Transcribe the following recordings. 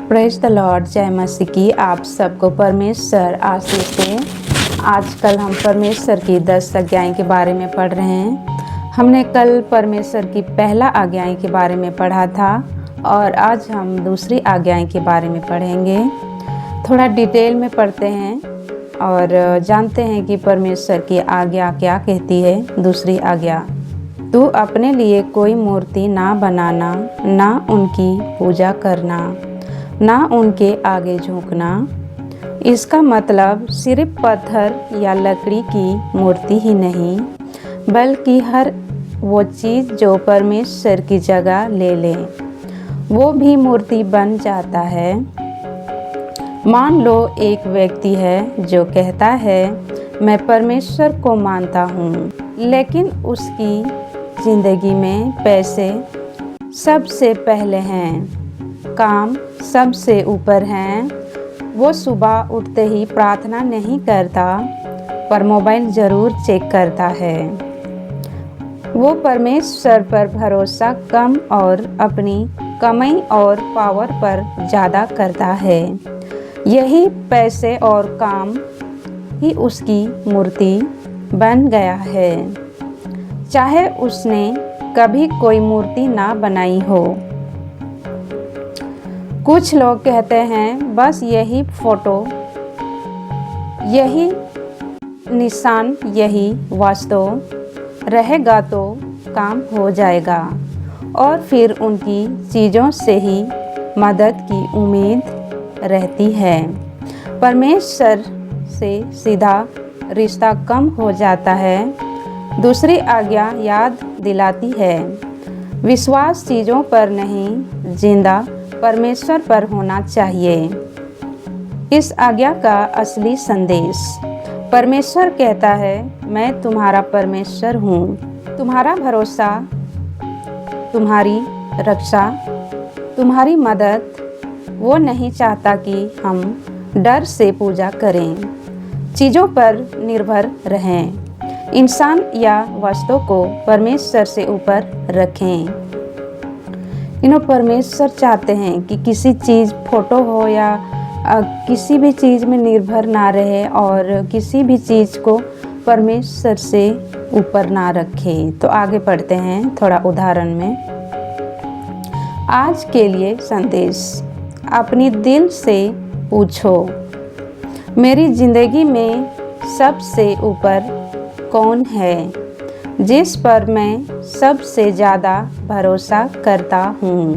Praise the Lord. जय मसीह की आप सबको परमेश्वर आशीष दे। आजकल हम परमेश्वर की 10 आज्ञाएं के बारे में पढ़ रहे हैं। हमने कल परमेश्वर की पहला आज्ञाएं के बारे में पढ़ा था और आज हम दूसरी आज्ञाएं के बारे में पढ़ेंगे। थोड़ा डिटेल में पढ़ते हैं और जानते हैं कि परमेश्वर की आज्ञा क्या कहती है। दूसरी आज्ञा, तू अपने लिए कोई मूर्ति ना बनाना, ना उनकी पूजा करना, ना उनके आगे झुकना। इसका मतलब सिर्फ पत्थर या लकड़ी की मूर्ति ही नहीं, बल्कि हर वो चीज़ जो परमेश्वर की जगह ले ले, वो भी मूर्ति बन जाता है। मान लो एक व्यक्ति है जो कहता है मैं परमेश्वर को मानता हूँ, लेकिन उसकी ज़िंदगी में पैसे सबसे पहले हैं, काम सबसे ऊपर हैं। वो सुबह उठते ही प्रार्थना नहीं करता, पर मोबाइल ज़रूर चेक करता है। वो परमेश्वर पर भरोसा कम और अपनी कमाई और पावर पर ज़्यादा करता है। यही पैसे और काम ही उसकी मूर्ति बन गया है, चाहे उसने कभी कोई मूर्ति ना बनाई हो। कुछ लोग कहते हैं बस यही फोटो, यही निशान, यही वास्तु रहेगा तो काम हो जाएगा, और फिर उनकी चीज़ों से ही मदद की उम्मीद रहती है। परमेश्वर से सीधा रिश्ता कम हो जाता है। दूसरी आज्ञा याद दिलाती है, विश्वास चीज़ों पर नहीं, जिंदा परमेश्वर पर होना चाहिए। इस आज्ञा का असली संदेश, परमेश्वर कहता है मैं तुम्हारा परमेश्वर हूँ। तुम्हारा भरोसा, तुम्हारी रक्षा, तुम्हारी मदद। वो नहीं चाहता कि हम डर से पूजा करें, चीज़ों पर निर्भर रहें, इंसान या वस्तु को परमेश्वर से ऊपर रखें। परमेश्वर चाहते हैं कि किसी चीज़, फोटो हो या किसी भी चीज़ में निर्भर ना रहे और किसी भी चीज़ को परमेश्वर से ऊपर ना रखें। तो आगे पढ़ते हैं थोड़ा उदाहरण में। आज के लिए संदेश, अपनी दिल से पूछो, मेरी ज़िंदगी में सबसे ऊपर कौन है, जिस पर मैं सबसे ज़्यादा भरोसा करता हूँ।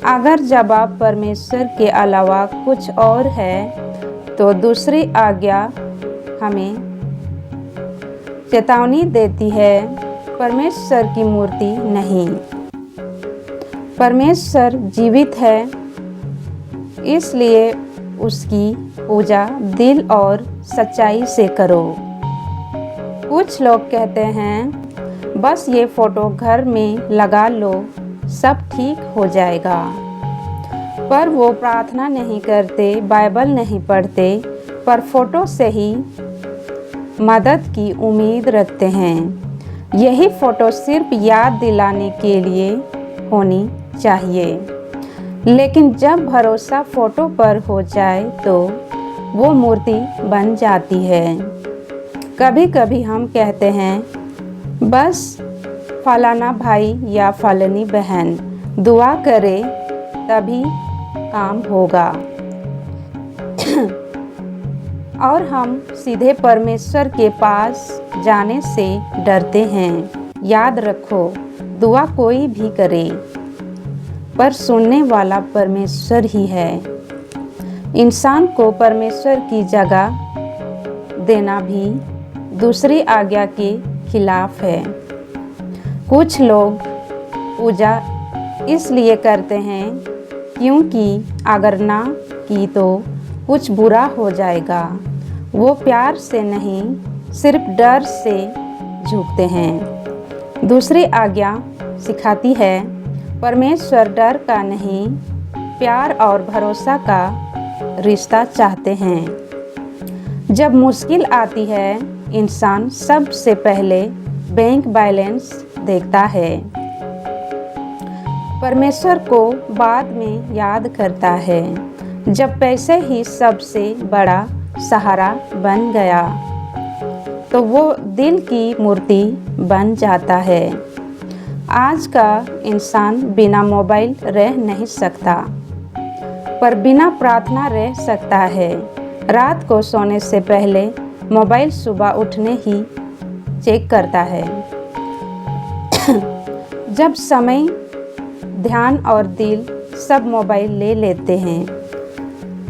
अगर जवाब परमेश्वर के अलावा कुछ और है, तो दूसरी आज्ञा हमें चेतावनी देती है, परमेश्वर की मूर्ति नहीं। परमेश्वर जीवित है, इसलिए उसकी पूजा दिल और सच्चाई से करो। कुछ लोग कहते हैं बस ये फोटो घर में लगा लो, सब ठीक हो जाएगा, पर वो प्रार्थना नहीं करते, बाइबल नहीं पढ़ते, पर फोटो से ही मदद की उम्मीद रखते हैं। यही फोटो सिर्फ याद दिलाने के लिए होनी चाहिए, लेकिन जब भरोसा फोटो पर हो जाए तो वो मूर्ति बन जाती है। कभी कभी हम कहते हैं बस फलाना भाई या फलानी बहन दुआ करे तभी काम होगा और हम सीधे परमेश्वर के पास जाने से डरते हैं। याद रखो, दुआ कोई भी करे, पर सुनने वाला परमेश्वर ही है। इंसान को परमेश्वर की जगह देना भी दूसरी आज्ञा के खिलाफ है। कुछ लोग पूजा इसलिए करते हैं क्योंकि अगर ना की तो कुछ बुरा हो जाएगा। वो प्यार से नहीं, सिर्फ डर से झुकते हैं। दूसरी आज्ञा सिखाती है, परमेश्वर डर का नहीं, प्यार और भरोसा का रिश्ता चाहते हैं। जब मुश्किल आती है, इंसान सबसे पहले बैंक बैलेंस देखता है। परमेश्वर को बाद में याद करता है जब पैसे ही सबसे बड़ा सहारा बन गया तो वो दिल की मूर्ति बन जाता है। आज का इंसान बिना मोबाइल रह नहीं सकता, पर बिना प्रार्थना रह सकता है। रात को सोने से पहले मोबाइल सुबह उठने ही चेक करता है। जब समय, ध्यान और दिल सब मोबाइल ले लेते हैं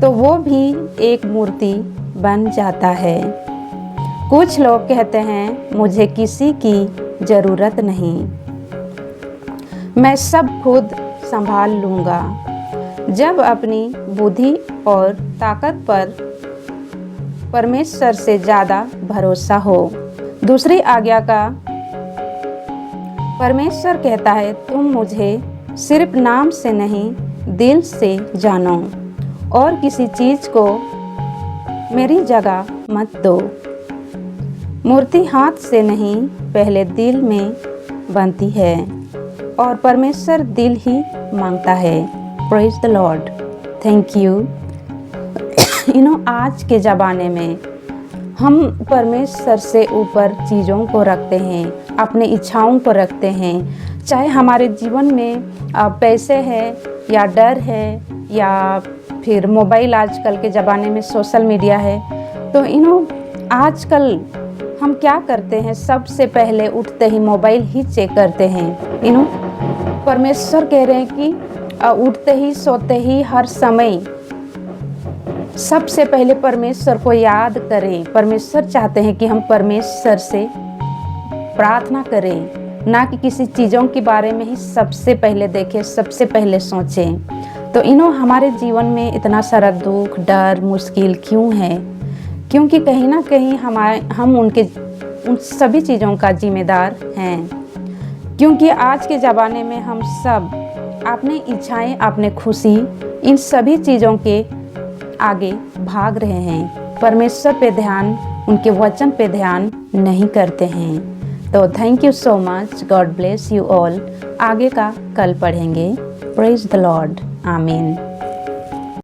तो वो भी एक मूर्ति बन जाता है। कुछ लोग कहते हैं मुझे किसी की ज़रूरत नहीं, मैं सब खुद संभाल लूँगा। जब अपनी बुद्धि और ताकत पर परमेश्वर से ज़्यादा भरोसा हो। दूसरी आज्ञा का परमेश्वर कहता है तुम मुझे सिर्फ नाम से नहीं दिल से जानो और किसी चीज़ को मेरी जगह मत दो। मूर्ति हाथ से नहीं पहले दिल में बनती है और परमेश्वर दिल ही मांगता है। Praise the Lord. Thank you. आज के ज़माने में हम परमेश्वर से ऊपर चीज़ों को रखते हैं, अपने इच्छाओं को रखते हैं। चाहे हमारे जीवन में पैसे हैं या डर है या फिर मोबाइल, आजकल के ज़माने में सोशल मीडिया है। तो आजकल हम क्या करते हैं, सबसे पहले उठते ही मोबाइल ही चेक करते हैं। परमेश्वर कह रहे हैं कि उठते ही सोते ही हर समय सबसे पहले परमेश्वर को याद करें। परमेश्वर चाहते हैं कि हम परमेश्वर से प्रार्थना करें, ना कि किसी चीज़ों के बारे में ही सबसे पहले देखें, सबसे पहले सोचें। तो हमारे जीवन में इतना सारा दुख, डर, मुश्किल क्यों है? क्योंकि कहीं ना कहीं हम उन सभी चीज़ों का जिम्मेदार हैं। क्योंकि आज के ज़माने में हम सब अपनी इच्छाएं, अपने खुशी, इन सभी चीज़ों के आगे भाग रहे हैं। परमेश्वर पे ध्यान, उनके वचन पे ध्यान नहीं करते हैं। तो thank you so much. God bless you all. आगे का कल पढ़ेंगे। Praise the Lord. आमीन।